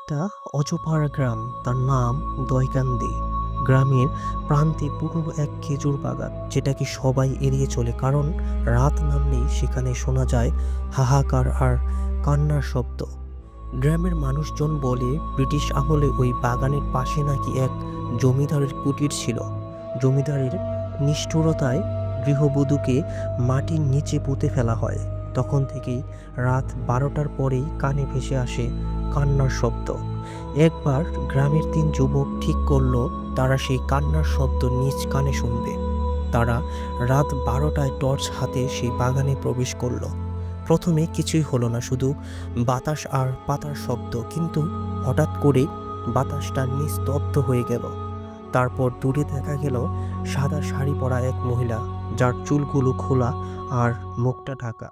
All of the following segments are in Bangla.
একটা অজপাড়া গ্রাম, তার নাম দয়কান্দি। গ্রামের প্রান্তে পুরনো এক খেজুর বাগান, যেটাকে সবাই এড়িয়ে চলে, কারণ রাত নামলেই সেখানে শোনা যায় হাহাকার আর কান্নার শব্দ। গ্রামের মানুষজন বলে ব্রিটিশ আমলে ওই বাগানের পাশে নাকি এক জমিদারের কুটির ছিল। জমিদারের নিষ্ঠুরতায় গৃহবধূকে মাটির নিচে পুঁতে ফেলা হয়। তখন থেকেই রাত 12টার পরেই কানে ভেসে আসে কান্নার শব্দ। একবার গ্রামের 3 যুবক ঠিক করলো তারা সেই কান্নার শব্দ নিজ কানে শুনবে। তারা রাত 12টায় টর্চ হাতে সেই বাগানে প্রবেশ করলো। প্রথমে কিছুই হলো না, শুধু বাতাস আর পাতার শব্দ। কিন্তু হঠাৎ করে বাতাসটা নিস্তব্ধ হয়ে গেল। তারপর দূরে দেখা গেল সাদা শাড়ি পরা এক মহিলা, যার চুলগুলো খোলা আর মুখটা ঢাকা।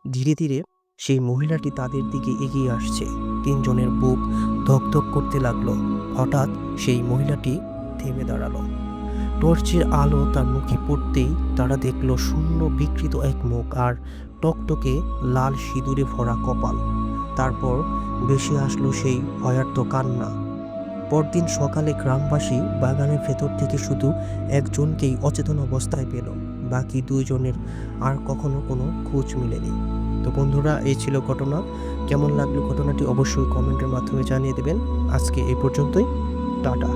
ধীরে ধীরে সেই মহিলাটি তাদের দিকে এগিয়ে আসছে। 3 জনের বুক ধকধক করতে লাগলো। হঠাৎ সেই মহিলাটি থেমে দাঁড়ালো। টর্চের আলো তার মুখে পড়তেই তারা দেখল শূন্য বিকৃত এক মুখ আর টকটকে লাল সিঁদুরে ভরা কপাল। তারপর ভেসে আসলো সেই ভয়ার্ত কান্না। পরদিন সকালে গ্রামবাসী বাগানের ভেতর থেকে শুধু একজনকেই অচেতন অবস্থায় পেল। বাকি 2 জনের আর কখনো কোনো খোঁজ মেলেনি। তো বন্ধুরা, এই ছিল ঘটনা। কেমন লাগলো ঘটনাটি অবশ্যই কমেন্টের মাধ্যমে জানিয়ে দেবেন। আজকে এই পর্যন্তই। টাটা।